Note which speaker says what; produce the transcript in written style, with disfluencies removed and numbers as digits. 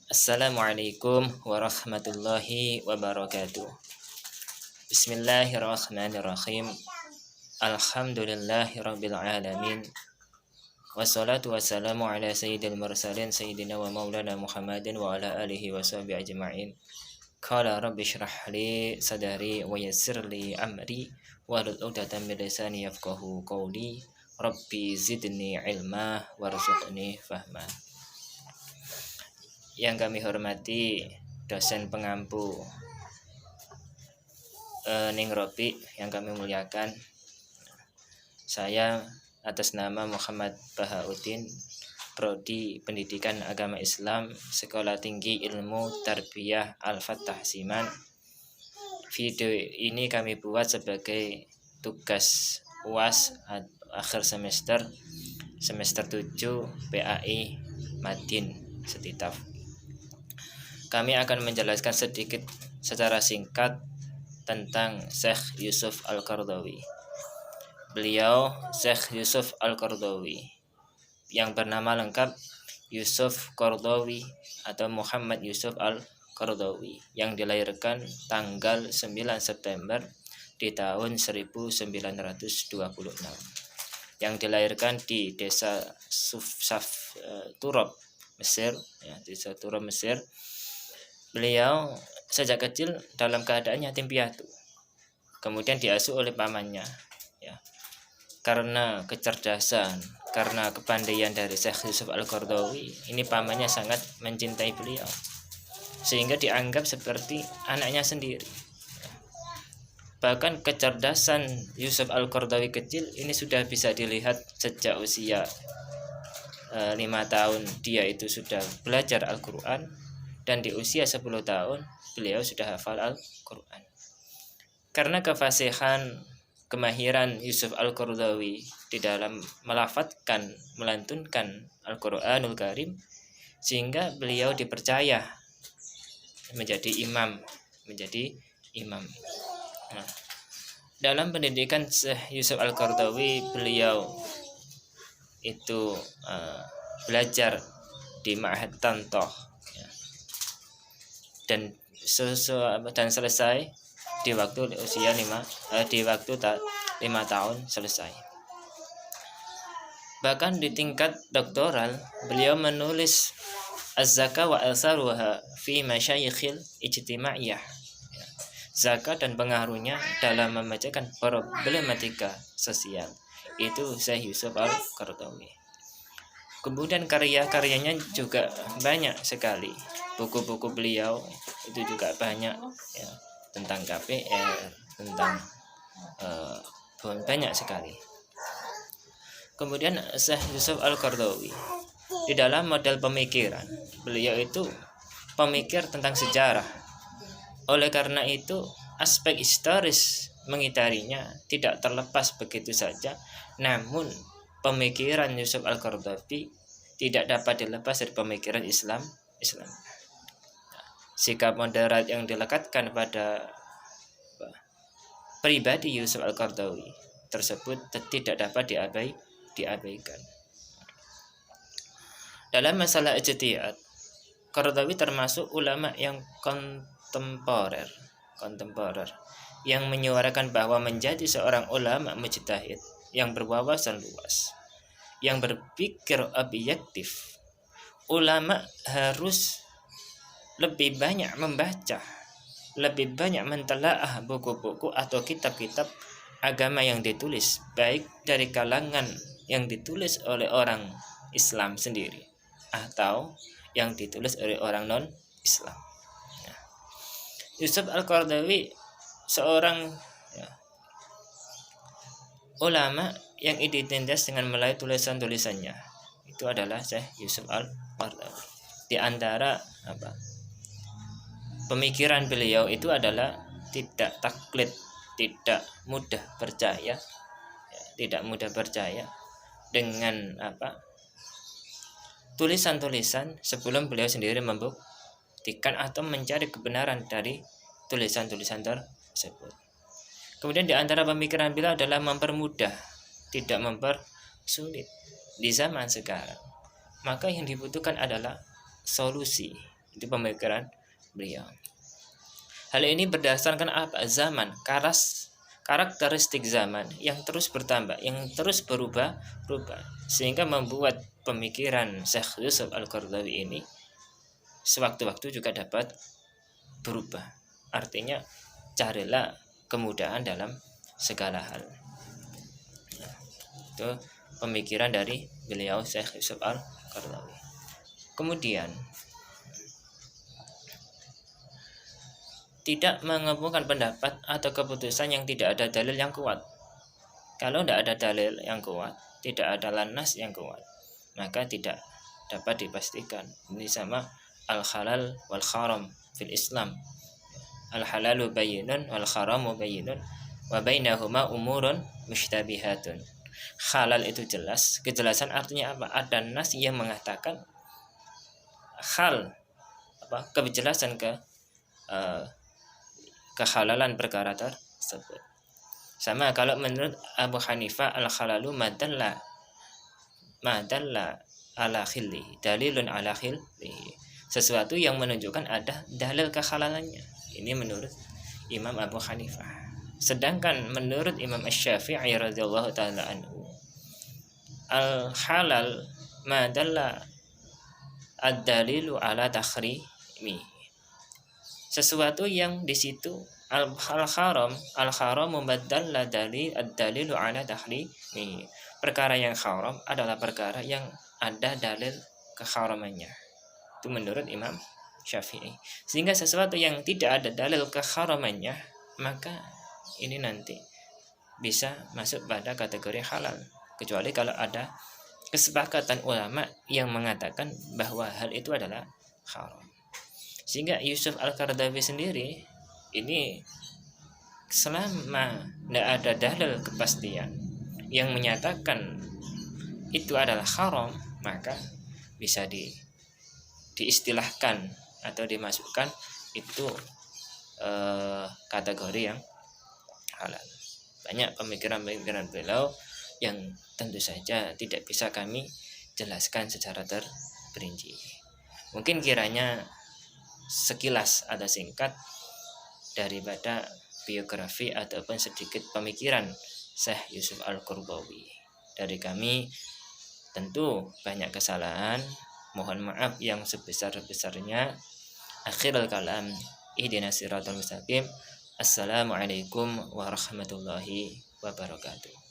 Speaker 1: Assalamualaikum warahmatullahi wabarakatuh. Bismillahirrahmanirrahim. Alhamdulillahirabbil alamin. Wassalatu wassalamu ala sayyidil mursalin sayyidina wa maulana Muhammadin wa ala alihi wa sahbihi ajma'in. Qala rabbi shrah li sadari wa yassir li amri wahlul 'uqdatam min lisani yafqahu qawli. Rabbi zidni ilma warzuqni fahma. Yang kami hormati dosen pengampu Ning Robi, yang kami muliakan, saya atas nama Muhammad Bahauddin, Prodi Pendidikan Agama Islam, Sekolah Tinggi Ilmu Tarbiyah Al-Fattah Siman. Video ini kami buat sebagai tugas UAS akhir semester 7 PAI Madin Setitaf. Kami akan menjelaskan sedikit secara singkat tentang Syekh Yusuf Al-Qaradawi. Beliau Syekh Yusuf Al-Qaradawi yang bernama lengkap Yusuf Qaradawi atau Muhammad Yusuf Al-Qaradawi, yang dilahirkan tanggal 9 September di tahun 1926, yang dilahirkan di desa Turab, Mesir, desa Turab, Mesir. Beliau sejak kecil dalam keadaan yatim piatu, kemudian diasuh oleh pamannya. Karena kecerdasan, karena kepandaian dari Syekh Yusuf Al-Qaradawi, ini pamannya sangat mencintai beliau, sehingga dianggap seperti anaknya sendiri. Bahkan kecerdasan Yusuf Al-Qaradawi kecil ini sudah bisa dilihat sejak usia 5 tahun dia itu sudah belajar Al-Quran, dan di usia 10 tahun beliau sudah hafal Al-Quran. Karena kefasihan, kemahiran Yusuf Al-Qaradawi di dalam melantunkan Al-Quranul Karim, sehingga beliau dipercaya menjadi imam. Nah, dalam pendidikan Syekh Yusuf Al-Qaradawi, beliau itu belajar di Ma'had Tantoh, dan selesai di waktu usia 5 tahun selesai. Bahkan di tingkat doktoral beliau menulis Az-Zakah wa Atharuha fi Masyayikhil Ijtimaiyah, zakat dan pengaruhnya dalam memecahkan problematika sosial. Itu Syekh Yusuf Al-Qaradawi. Kemudian karya-karyanya juga banyak sekali. Buku-buku beliau itu juga banyak, tentang KPR, tentang banyak sekali. Kemudian Syekh Yusuf Al-Qaradawi di dalam model pemikiran, beliau itu pemikir tentang sejarah. Oleh karena itu aspek historis mengitarinya tidak terlepas begitu saja. Namun pemikiran Yusuf Al-Qaradawi tidak dapat dilepas dari pemikiran Islam. Sikap moderat yang dilekatkan pada pribadi Yusuf Al-Qaradawi tersebut tidak dapat diabaikan. Dalam masalah ijtihad, Qaradawi termasuk ulama yang kontemporer yang menyuarakan bahwa menjadi seorang ulama mujtahid yang berwawasan luas, yang berpikir objektif, ulama harus lebih banyak membaca, lebih banyak mentelaah buku-buku atau kitab-kitab agama yang ditulis, baik dari kalangan yang ditulis oleh orang Islam sendiri atau yang ditulis oleh orang non-Islam. Yusuf Al-Qaradawi seorang ulama yang identitas dengan melalui tulisan-tulisannya. Itu adalah Syekh Yusuf Al-Qaradawi. Di antara pemikiran beliau itu adalah tidak taklid, tidak mudah percaya dengan tulisan-tulisan sebelum beliau sendiri membuktikan atau mencari kebenaran dari tulisan-tulisan tersebut. Kemudian di antara pemikiran beliau adalah mempermudah, tidak mempersulit. Di zaman sekarang, maka yang dibutuhkan adalah solusi. Itu pemikiran beliau. Hal ini berdasarkan apa? Zaman, karakteristik zaman yang terus bertambah, yang terus berubah, sehingga membuat pemikiran Syekh Yusuf Al-Qaradawi ini sewaktu-waktu juga dapat berubah. Artinya carilah kemudahan dalam segala hal. Itu pemikiran dari beliau Syekh Yusuf Al-Qaradawi. Kemudian tidak mengemukakan pendapat atau keputusan yang tidak ada dalil yang kuat. Kalau tidak ada dalil yang kuat, tidak ada nas yang kuat, maka tidak dapat dipastikan. Ini sama al-halal wal haram fil Islam. Al-halalu bayyinun wal haramu bayyinun wa bainahuma umurun mushtabihatun. Halal itu jelas. Kejelasan artinya apa? Ada nas yang mengatakan hal kejelasan kehalalan perkara tersebut. Sama kalau menurut Abu Hanifah al-halalu madalla ala khilli, dalilun ala khilli. Sesuatu yang menunjukkan ada dalil kehalalannya. Ini menurut Imam Abu Hanifah. Sedangkan menurut Imam Asy-Syafi'i radhiyallahu taala anhu, al-halal madalla ad-dalilu ala takhrimi. Sesuatu yang di situ al-haram mubaddal ad-dalilu ala tahrimi. Perkara yang haram adalah perkara yang ada dalil keharamannya. Itu menurut Imam Syafi'i. Sehingga sesuatu yang tidak ada dalil keharamannya, maka ini nanti bisa masuk pada kategori halal, kecuali kalau ada kesepakatan ulama yang mengatakan bahwa hal itu adalah haram. Sehingga Yusuf Al-Qaradawi sendiri ini selama tidak ada dalil kepastian yang menyatakan itu adalah haram, maka bisa diistilahkan atau dimasukkan itu kategori yang halal. Banyak pemikiran-pemikiran beliau yang tentu saja tidak bisa kami jelaskan secara terperinci. Mungkin kiranya sekilas atau singkat daripada biografi ataupun sedikit pemikiran Syekh Yusuf Al-Qaradawi. Dari kami tentu banyak kesalahan, mohon maaf yang sebesar-besarnya. Akhirul kalam, ihdinas siratal mustaqim. Assalamualaikum warahmatullahi wabarakatuh.